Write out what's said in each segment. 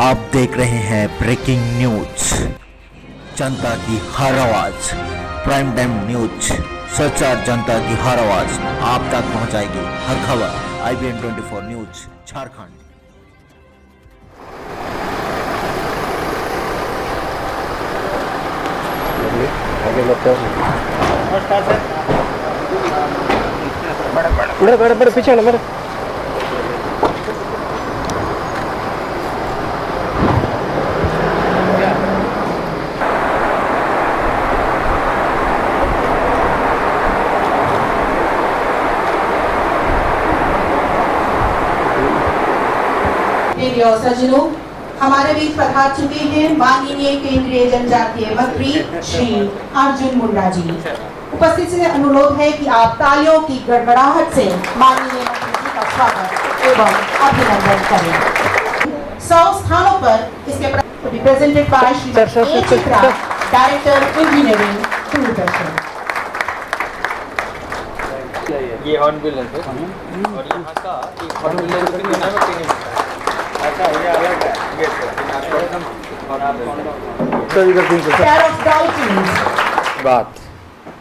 आप देख रहे हैं ब्रेकिंग न्यूज, जनता की हर आवाज, प्राइम टाइम न्यूज, सच्चा जनता की हर आवाज आप तक पहुंचाएगी हर खबर। IBN 24 news Jharkhand. नमस्कार सर। बड़े पीछे मेरे सज्जनों, हमारे बीच पधार चुके हैं माननीय केंद्रीय जनजातीय मंत्री श्री अर्जुन मुंडा जी। उपस्थित से अनुरोध है कि आप तालियों की गड़गड़ाहट से माननीय मंत्री जी का स्वागत एवं अभिनंदन करें। 100 स्थानों पर इसके represented by Shri Chitra, director engineering Doordarshan. ये हॉर्न बिल है और यहाँ का एक हॉर्न बिल है। अच्छा, ये अलग है बात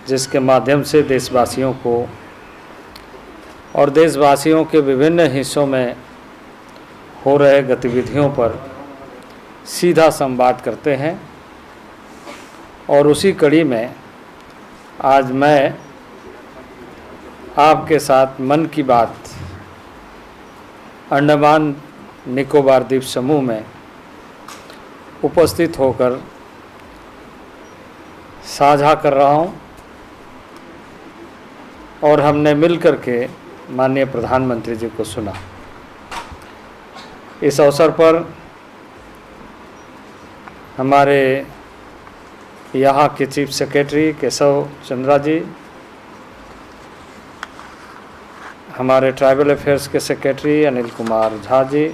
जिसके माध्यम से देशवासियों को और देशवासियों के विभिन्न हिस्सों में हो रहे गतिविधियों पर सीधा संवाद करते हैं। और उसी कड़ी में आज मैं आपके साथ मन की बात अंडमान निकोबार द्वीप समूह में उपस्थित होकर साझा कर रहा हूं। और हमने मिलकर के माननीय प्रधानमंत्री जी को सुना। इस अवसर पर हमारे यहाँ के चीफ सेक्रेटरी केशव चंद्रा जी, हमारे ट्राइबल अफेयर्स के सेक्रेटरी अनिल कुमार झा जी,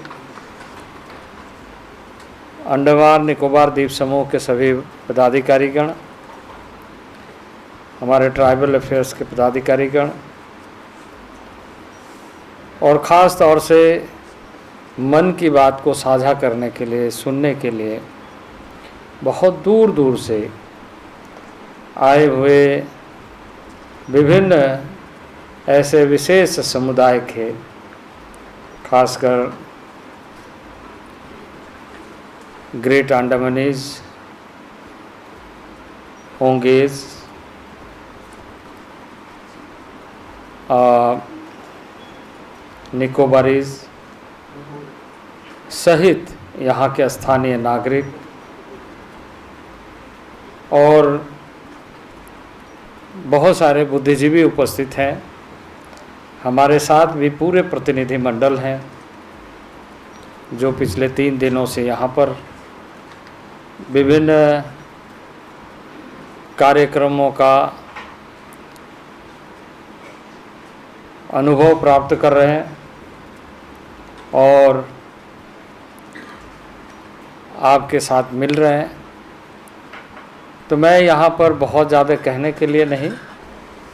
अंडमान निकोबार द्वीप समूह के सभी पदाधिकारीगण, हमारे ट्राइबल अफेयर्स के पदाधिकारीगण और ख़ास तौर से मन की बात को साझा करने के लिए, सुनने के लिए बहुत दूर दूर से आए हुए विभिन्न ऐसे विशेष समुदाय के, खासकर ग्रेट अंडमानीज, ओंगेज, निकोबारीज सहित यहाँ के स्थानीय नागरिक और बहुत सारे बुद्धिजीवी उपस्थित हैं। हमारे साथ भी पूरे प्रतिनिधि मंडल हैं जो पिछले 3 दिनों से यहाँ पर विभिन्न कार्यक्रमों का अनुभव प्राप्त कर रहे हैं। और आपके साथ मिल रहे हैं। तो मैं यहाँ पर बहुत ज़्यादा कहने के लिए नहीं,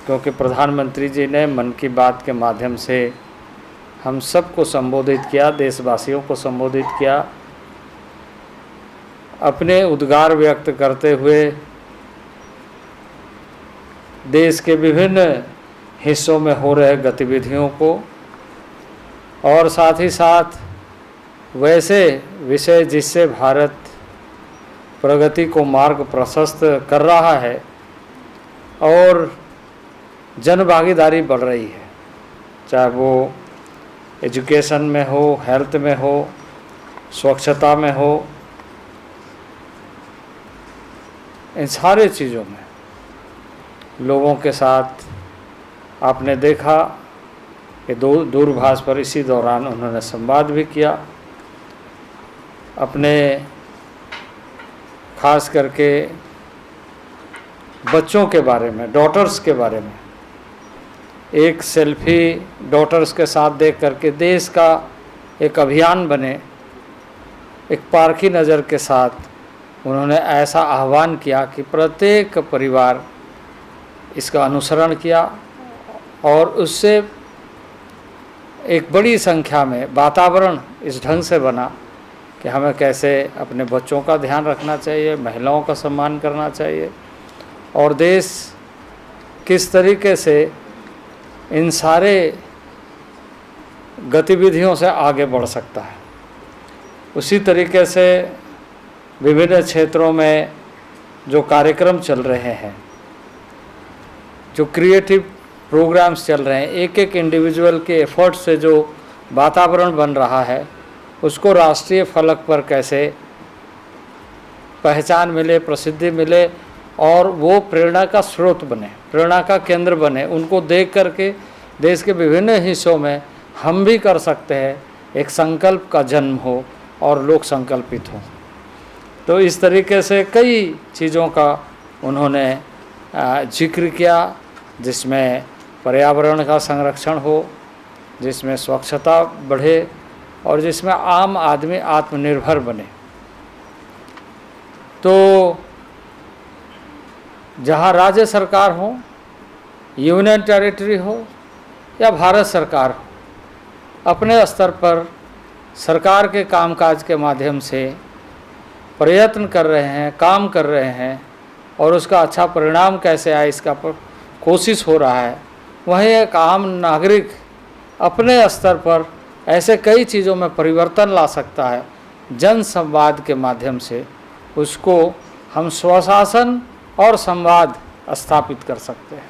क्योंकि प्रधानमंत्री जी ने मन की बात के माध्यम से हम सबको संबोधित किया, देशवासियों को संबोधित किया, अपने उद्गार व्यक्त करते हुए देश के विभिन्न हिस्सों में हो रहे गतिविधियों को और साथ ही साथ वैसे विषय जिससे भारत प्रगति को मार्ग प्रशस्त कर रहा है और जन भागीदारी बढ़ रही है, चाहे वो एजुकेशन में हो, हेल्थ में हो, स्वच्छता में हो, इन सारे चीज़ों में लोगों के साथ आपने देखा कि दूरभाष पर इसी दौरान उन्होंने संवाद भी किया। अपने खास करके बच्चों के बारे में, डॉटर्स के बारे में, एक सेल्फी डॉटर्स के साथ देख करके देश का एक अभियान बने, एक पारखी नज़र के साथ उन्होंने ऐसा आह्वान किया कि प्रत्येक परिवार इसका अनुसरण किया और उससे एक बड़ी संख्या में वातावरण इस ढंग से बना कि हमें कैसे अपने बच्चों का ध्यान रखना चाहिए, महिलाओं का सम्मान करना चाहिए और देश किस तरीके से इन सारे गतिविधियों से आगे बढ़ सकता है। उसी तरीके से विभिन्न क्षेत्रों में जो कार्यक्रम चल रहे हैं, जो क्रिएटिव प्रोग्राम्स चल रहे हैं, एक एक इंडिविजुअल के एफर्ट से जो वातावरण बन रहा है, उसको राष्ट्रीय फलक पर कैसे पहचान मिले, प्रसिद्धि मिले और वो प्रेरणा का स्रोत बने, प्रेरणा का केंद्र बने। उनको देख करके देश के विभिन्न हिस्सों में हम भी कर सकते हैं, एक संकल्प का जन्म हो और लोग संकल्पित हों। तो इस तरीके से कई चीज़ों का उन्होंने जिक्र किया, जिसमें पर्यावरण का संरक्षण हो, जिसमें स्वच्छता बढ़े और जिसमें आम आदमी आत्मनिर्भर बने। तो जहाँ राज्य सरकार हो, यूनियन टेरिटरी हो या भारत सरकार हो, अपने स्तर पर सरकार के कामकाज के माध्यम से प्रयत्न कर रहे हैं, काम कर रहे हैं और उसका अच्छा परिणाम कैसे आए इसका कोशिश हो रहा है। वहीं एक आम नागरिक अपने स्तर पर ऐसे कई चीज़ों में परिवर्तन ला सकता है। जन संवाद के माध्यम से उसको हम स्वशासन और संवाद स्थापित कर सकते हैं।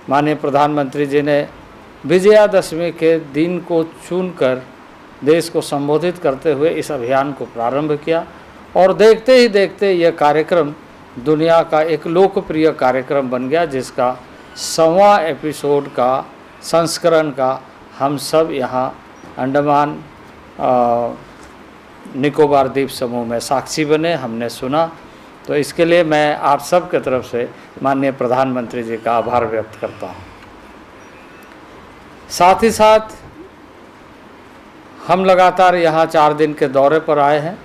माननीय प्रधानमंत्री जी ने विजयादशमी के दिन को चुनकर देश को संबोधित करते हुए इस अभियान को प्रारंभ किया और देखते ही देखते यह कार्यक्रम दुनिया का एक लोकप्रिय कार्यक्रम बन गया, जिसका 100वां एपिसोड का संस्करण का हम सब यहाँ अंडमान निकोबार द्वीप समूह में साक्षी बने, हमने सुना। तो इसके लिए मैं आप सब की तरफ से माननीय प्रधानमंत्री जी का आभार व्यक्त करता हूँ। साथ ही साथ हम लगातार यहाँ 4 दिन के दौरे पर आए हैं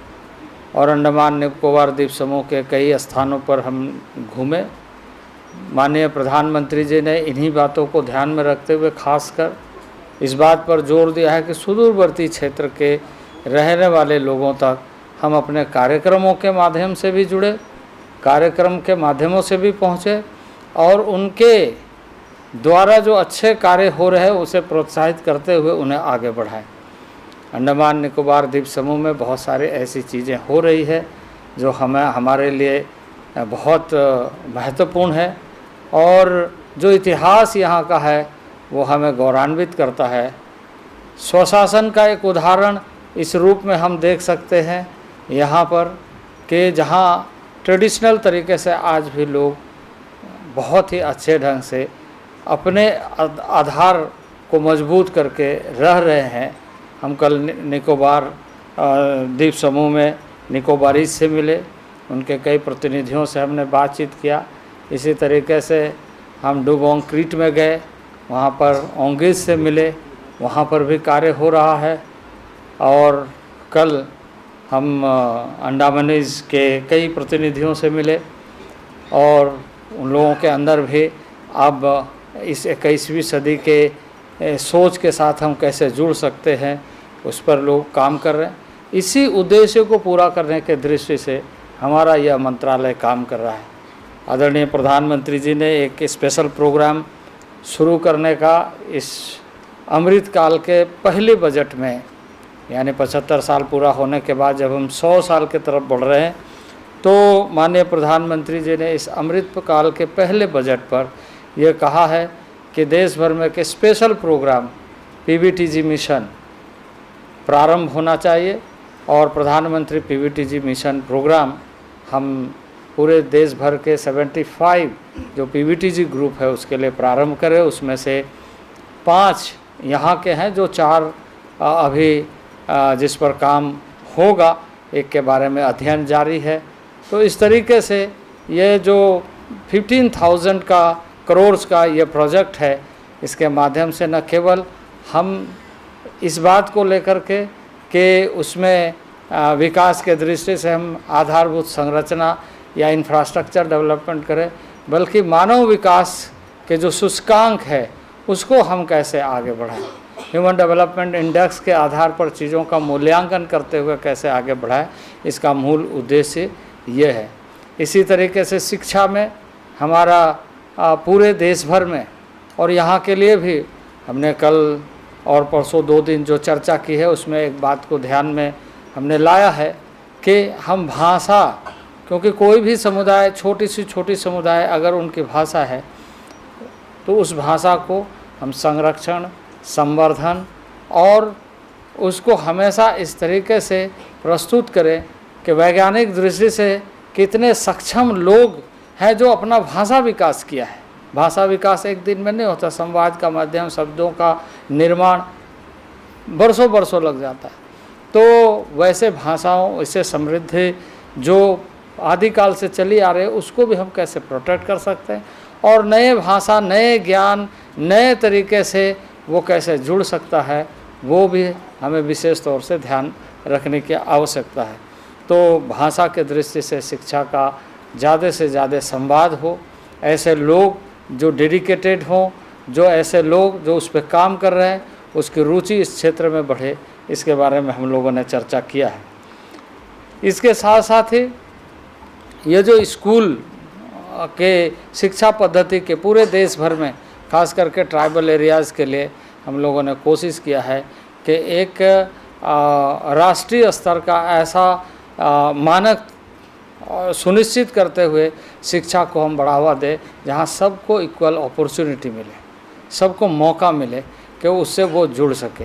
और अंडमान निकोबार द्वीप समूह के कई स्थानों पर हम घूमे। माननीय प्रधानमंत्री जी ने इन्हीं बातों को ध्यान में रखते हुए खासकर इस बात पर जोर दिया है कि सुदूरवर्ती क्षेत्र के रहने वाले लोगों तक हम अपने कार्यक्रमों के माध्यम से भी जुड़े, कार्यक्रम के माध्यमों से भी पहुँचे और उनके द्वारा जो अच्छे कार्य हो रहे हैं उसे प्रोत्साहित करते हुए उन्हें आगे बढ़ाएं। अंडमान निकोबार द्वीप समूह में बहुत सारे ऐसी चीज़ें हो रही है जो हमारे लिए बहुत महत्वपूर्ण है और जो इतिहास यहाँ का है वो हमें गौरवान्वित करता है। स्वशासन का एक उदाहरण इस रूप में हम देख सकते हैं यहाँ पर कि जहाँ ट्रेडिशनल तरीके से आज भी लोग बहुत ही अच्छे ढंग से अपने आधार को मजबूत करके रह रहे हैं। हम कल निकोबार द्वीप समूह में निकोबारी से मिले, उनके कई प्रतिनिधियों से हमने बातचीत किया। इसी तरीके से हम डुबोंग क्रीट में गए, वहाँ पर ओंगेज से मिले, वहाँ पर भी कार्य हो रहा है। और कल हम अंडमानीज के कई प्रतिनिधियों से मिले और उन लोगों के अंदर भी अब इस 21वीं सदी के सोच के साथ हम कैसे जुड़ सकते हैं उस पर लोग काम कर रहे हैं। इसी उद्देश्य को पूरा करने के दृष्टि से हमारा यह मंत्रालय काम कर रहा है। आदरणीय प्रधानमंत्री जी ने एक स्पेशल प्रोग्राम शुरू करने का इस अमृत काल के पहले बजट में, यानी 75 साल पूरा होने के बाद जब हम 100 साल की तरफ बढ़ रहे हैं, तो माननीय प्रधानमंत्री जी ने इस अमृत काल के पहले बजट पर यह कहा है कि देश भर में के स्पेशल प्रोग्राम पीबीटीजी मिशन प्रारंभ होना चाहिए और प्रधानमंत्री पीबीटीजी मिशन प्रोग्राम हम पूरे देश भर के 75 जो पीबीटीजी ग्रुप है उसके लिए प्रारंभ करें। उसमें से 5 यहाँ के हैं, जो 4 अभी जिस पर काम होगा, एक के बारे में अध्ययन जारी है। तो इस तरीके से ये जो 15,000 करोड़ का ये प्रोजेक्ट है, इसके माध्यम से न केवल हम इस बात को लेकर के कि उसमें विकास के दृष्टि से हम आधारभूत संरचना या इंफ्रास्ट्रक्चर डेवलपमेंट करें, बल्कि मानव विकास के जो सूचकांक है उसको हम कैसे आगे बढ़ाएं। ह्यूमन डेवलपमेंट इंडेक्स के आधार पर चीज़ों का मूल्यांकन करते हुए कैसे आगे बढ़ाए, इसका मूल उद्देश्य ये है। इसी तरीके से शिक्षा में हमारा पूरे देश भर में और यहाँ के लिए भी हमने कल और परसों 2 दिन जो चर्चा की है उसमें एक बात को ध्यान में हमने लाया है कि हम भाषा, क्योंकि कोई भी समुदाय, छोटी से छोटी समुदाय अगर उनकी भाषा है तो उस भाषा को हम संरक्षण, संवर्धन और उसको हमेशा इस तरीके से प्रस्तुत करें कि वैज्ञानिक दृष्टि से कितने सक्षम लोग हैं जो अपना भाषा विकास किया है। भाषा विकास एक दिन में नहीं होता, संवाद का माध्यम, शब्दों का निर्माण बरसों बरसों लग जाता है। तो वैसे भाषाओं, इससे समृद्धि जो आदिकाल से चली आ रही है उसको भी हम कैसे प्रोटेक्ट कर सकते हैं और नए भाषा, नए ज्ञान, नए तरीके से वो कैसे जुड़ सकता है, वो भी हमें विशेष तौर से ध्यान रखने की आवश्यकता है। तो भाषा के दृष्टि से शिक्षा का ज़्यादा से ज़्यादा संवाद हो, ऐसे लोग जो डेडिकेटेड हों, जो ऐसे लोग जो उस पर काम कर रहे हैं उसकी रुचि इस क्षेत्र में बढ़े, इसके बारे में हम लोगों ने चर्चा किया है। इसके साथ साथ ही ये जो स्कूल के शिक्षा पद्धति के पूरे देश भर में, खास करके ट्राइबल एरियाज़ के लिए हम लोगों ने कोशिश किया है कि एक राष्ट्रीय स्तर का ऐसा मानक सुनिश्चित करते हुए शिक्षा को हम बढ़ावा दें जहाँ सबको इक्वल अपॉर्चुनिटी मिले, सबको मौका मिले कि उससे वो जुड़ सके।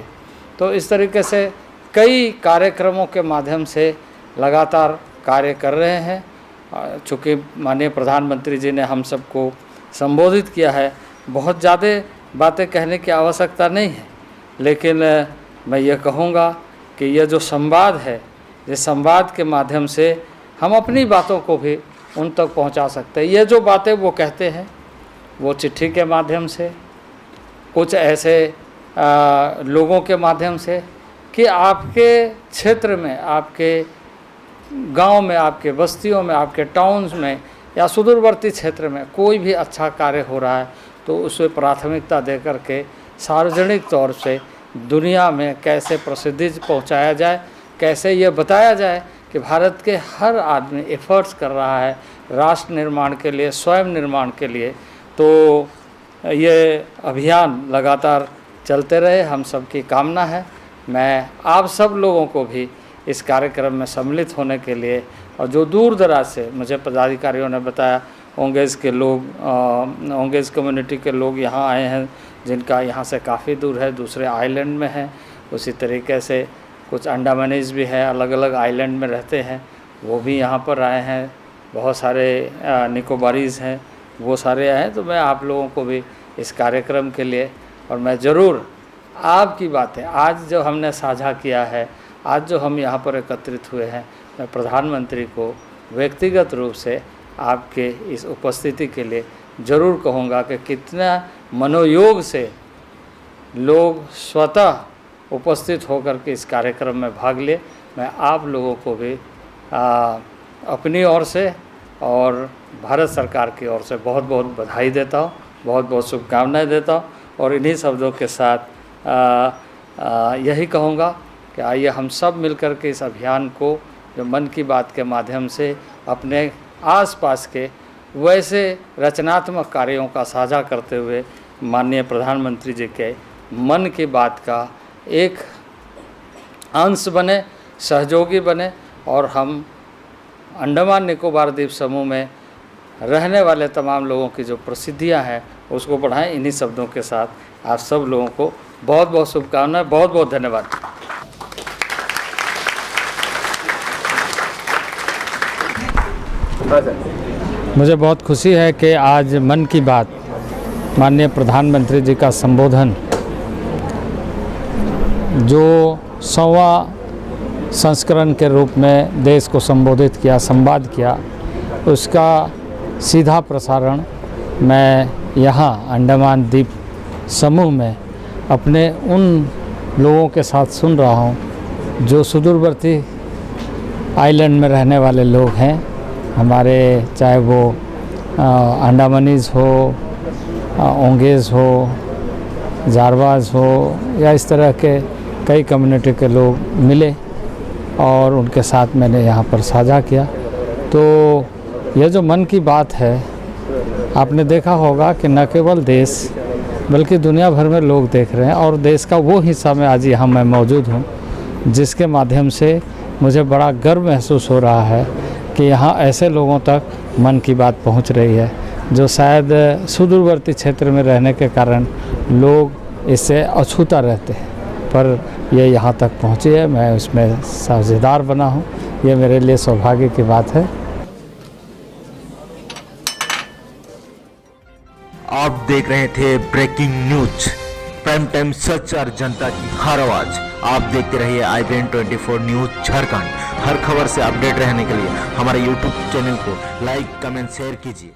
तो इस तरीके से कई कार्यक्रमों के माध्यम से लगातार कार्य कर रहे हैं। चूँकि माननीय प्रधानमंत्री जी ने हम सबको संबोधित किया है, बहुत ज़्यादा बातें कहने की आवश्यकता नहीं है, लेकिन मैं ये कहूँगा कि ये जो संवाद है, ये संवाद के माध्यम से हम अपनी बातों को भी उन तक पहुंचा सकते हैं। ये जो बातें वो कहते हैं वो चिट्ठी के माध्यम से, कुछ ऐसे लोगों के माध्यम से कि आपके क्षेत्र में, आपके गांव में, आपके बस्तियों में, आपके टाउन्स में या सुदूरवर्ती क्षेत्र में कोई भी अच्छा कार्य हो रहा है तो उसे प्राथमिकता दे करके सार्वजनिक तौर से दुनिया में कैसे प्रसिद्धि पहुंचाया जाए, कैसे ये बताया जाए कि भारत के हर आदमी एफर्ट्स कर रहा है राष्ट्र निर्माण के लिए, स्वयं निर्माण के लिए। तो ये अभियान लगातार चलते रहे, हम सबकी कामना है। मैं आप सब लोगों को भी इस कार्यक्रम में सम्मिलित होने के लिए, और जो दूर दराज से मुझे पदाधिकारियों ने बताया, ओंगेज़ के लोग, ओंगेज़ कम्युनिटी के लोग यहाँ आए हैं जिनका यहाँ से काफ़ी दूर है, दूसरे आइलैंड में हैं। उसी तरीके से कुछ अंडमानीज़ भी है, अलग अलग आइलैंड में रहते हैं, वो भी यहाँ पर आए हैं। बहुत सारे निकोबारीज़ हैं, वो सारे आए हैं। तो मैं आप लोगों को भी इस कार्यक्रम के लिए, और मैं ज़रूर आपकी बातें आज जो हमने साझा किया है, आज जो हम यहाँ पर एकत्रित हुए हैं, मैं प्रधानमंत्री को व्यक्तिगत रूप से आपके इस उपस्थिति के लिए ज़रूर कहूँगा कि कितना मनोयोग से लोग स्वतः उपस्थित होकर के इस कार्यक्रम में भाग लिए। मैं आप लोगों को भी अपनी ओर से और भारत सरकार की ओर से बहुत बहुत बधाई देता हूँ, बहुत बहुत शुभकामनाएं देता हूँ। और इन्हीं शब्दों के साथ यही कहूँगा कि आइए हम सब मिलकर के इस अभियान को, जो मन की बात के माध्यम से अपने आसपास के वैसे रचनात्मक कार्यों का साझा करते हुए माननीय प्रधानमंत्री जी के मन की बात का एक अंश बने, सहयोगी बने, और हम अंडमान निकोबार द्वीप समूह में रहने वाले तमाम लोगों की जो प्रसिद्धियां हैं उसको बढ़ाएं। इन्हीं शब्दों के साथ आप सब लोगों को बहुत बहुत शुभकामनाएं, बहुत बहुत धन्यवाद। मुझे बहुत खुशी है कि आज मन की बात माननीय प्रधानमंत्री जी का संबोधन, जो 100वां संस्करण के रूप में देश को संबोधित किया, संवाद किया, उसका सीधा प्रसारण मैं यहाँ अंडमान द्वीप समूह में अपने उन लोगों के साथ सुन रहा हूँ जो सुदूरवर्ती आइलैंड में रहने वाले लोग हैं हमारे, चाहे वो अंडमानीज़ हो, ओंगेज़ हो, जारवाज हो या इस तरह के कई कम्युनिटी के लोग मिले और उनके साथ मैंने यहाँ पर साझा किया। तो यह जो मन की बात है, आपने देखा होगा कि न केवल देश बल्कि दुनिया भर में लोग देख रहे हैं और देश का वो हिस्सा में आज यहाँ मैं मौजूद हूँ जिसके माध्यम से मुझे बड़ा गर्व महसूस हो रहा है कि यहाँ ऐसे लोगों तक मन की बात पहुँच रही है जो शायद सुदूरवर्ती क्षेत्र में रहने के कारण लोग इससे अछूता रहते हैं, पर ये यहाँ तक पहुँची है। मैं उसमें साझेदार बना हूँ, ये मेरे लिए सौभाग्य की बात है। आप देख रहे थे ब्रेकिंग न्यूज, प्राइम टाइम सच और जनता की हर आवाज। आप देखते रहिए IBN 24 न्यूज झारखंड। हर खबर से अपडेट रहने के लिए हमारे YouTube चैनल को लाइक, कमेंट, शेयर कीजिए।